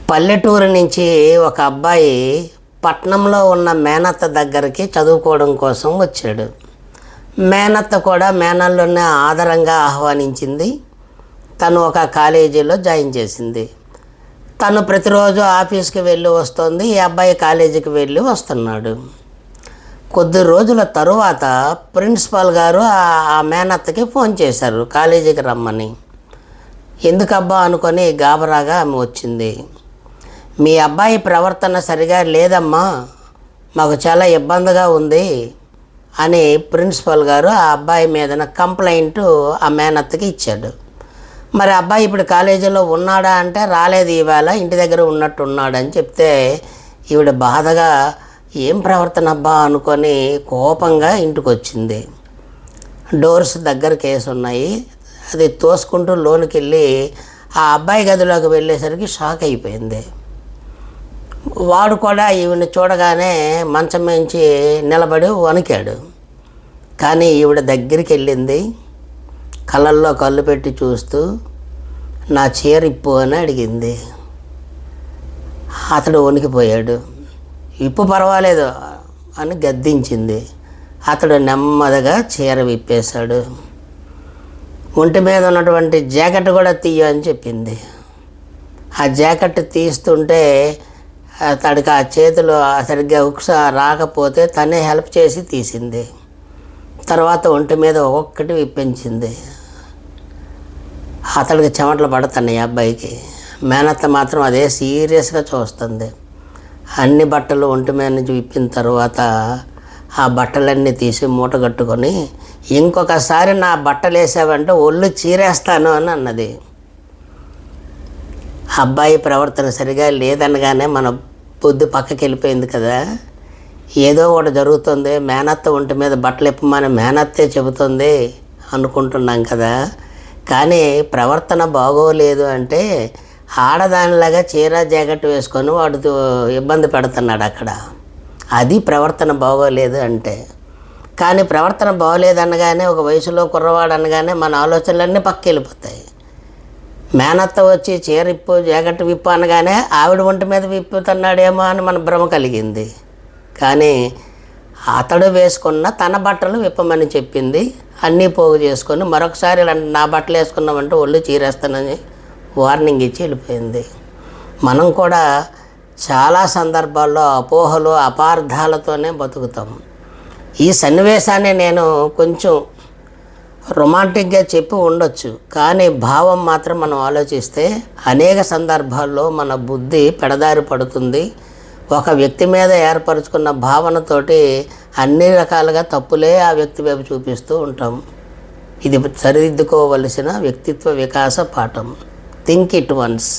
పల్లెటూరు నుంచి ఒక అబ్బాయి పట్నంలో ఉన్న మేనత్త దగ్గరికి చదువుకోవడం కోసం వచ్చాడు. మేనత్త కూడా మేనల్లోనే ఆదరంగా ఆహ్వానించింది. తను ఒక కాలేజీలో జాయిన్ చేసింది. తను ప్రతిరోజు ఆఫీస్కి వెళ్ళి వస్తుంది, ఈ అబ్బాయి కాలేజీకి వెళ్ళి వస్తున్నాడు. కొద్ది రోజుల తరువాత ప్రిన్సిపాల్ గారు ఆ మేనత్తకి ఫోన్ చేశారు కాలేజీకి రమ్మని. ఎందుకబ్బా అనుకొని గాబరాగా ఆమె వచ్చింది. మీ అబ్బాయి ప్రవర్తన సరిగా లేదమ్మా, మాకు చాలా ఇబ్బందిగా ఉంది అని ప్రిన్సిపల్ గారు ఆ అబ్బాయి మీద కంప్లైంట్ ఆ మేనత్తకి ఇచ్చాడు. మరి అబ్బాయి ఇప్పుడు కాలేజీలో ఉన్నాడా అంటే రాలేదు, ఇవాళ ఇంటి దగ్గర ఉన్నట్టు ఉన్నాడని చెప్తే ఈవిడ బాధగా ఏం ప్రవర్తన అబ్బా అనుకొని కోపంగా ఇంటికి వచ్చింది. డోర్స్ దగ్గరికి వేసి ఉన్నాయి. అది తోసుకుంటూ లోనికి వెళ్ళి ఆ అబ్బాయి గదిలోకి వెళ్ళేసరికి షాక్ అయిపోయింది. వాడు కూడా ఈవిని చూడగానే మంచం మించి నిలబడి వణికాడు. కానీ ఈవిడ దగ్గరికి వెళ్ళింది, కళ్ళల్లో కళ్ళు పెట్టి చూస్తూ నా చీర ఇప్పు అని అడిగింది. అతడు వణికిపోయాడు. ఇప్పు పర్వాలేదు అని గద్దించింది. అతడు నెమ్మదిగా చీర విప్పేశాడు. ఒంటి మీద ఉన్నటువంటి జాకెట్ కూడా తీయ అని చెప్పింది. ఆ జాకెట్ తీస్తుంటే అతడికి ఆ చేతిలో సరిగ్గా ఉక్స రాకపోతే తనే హెల్ప్ చేసి తీసింది. తర్వాత ఒంటి మీద ఒక్కొక్కటి విప్పించింది. అతడికి చెమటలు పడుతున్నాయి అబ్బాయికి. మేనత్త మాత్రం అదే సీరియస్గా చూస్తుంది. అన్ని బట్టలు ఒంటి మీద నుంచి విప్పిన తర్వాత ఆ బట్టలన్నీ తీసి మూట కట్టుకొని ఇంకొకసారి నా బట్టలు వేసావంటే ఒళ్ళు చీరేస్తాను అని అన్నది. అబ్బాయి ప్రవర్తన సరిగా లేదనగానే మన బుద్ధి పక్కకి వెళ్ళిపోయింది కదా. ఏదో ఒకటి జరుగుతుంది, మేనత్త ఒంటి మీద బట్టలు ఇప్పమని మేనత్తే చెబుతుంది అనుకుంటున్నాం కదా. కానీ ప్రవర్తన బాగోలేదు అంటే ఆడదానిలాగా చీర జాకెట్ వేసుకొని వాడు ఇబ్బంది పెడుతున్నాడు అక్కడ. అది ప్రవర్తన బాగోలేదు అంటే. కానీ ప్రవర్తన బాగోలేదు అనగానే ఒక వయసులో కుర్రవాడు అనగానే మన ఆలోచనలన్నీ పక్కకి వెళ్ళిపోతాయి. మేనత్త వచ్చి చీర ఇప్పు జాకెట్ విప్పు అనగానే ఆవిడ ఒంటి మీద విప్పుతున్నాడేమో అని మన భ్రమ కలిగింది. కానీ అతడు వేసుకున్న తన బట్టలు విప్పమని చెప్పింది. అన్నీ పోగు చేసుకొని మరొకసారి నా బట్టలు వేసుకున్నామంటే ఒళ్ళు చీరేస్తానని వార్నింగ్ ఇచ్చి వెళ్ళిపోయింది. మనం కూడా చాలా సందర్భాల్లో అపోహలు అపార్థాలతోనే బతుకుతాం. ఈ సన్నివేశాన్ని నేను కొంచెం రొమాంటిక్గా చెప్పి ఉండొచ్చు, కానీ భావం మాత్రం మనం ఆలోచిస్తే అనేక సందర్భాల్లో మన బుద్ధి పెడదారి పడుతుంది. ఒక వ్యక్తి మీద ఏర్పరచుకున్న భావనతోటి అన్ని రకాలుగా తప్పులే ఆ వ్యక్తి వైపు చూపిస్తూ ఉంటాం. ఇది సరిదిద్దుకోవలసిన వ్యక్తిత్వ వికాస పాఠం. Think it once.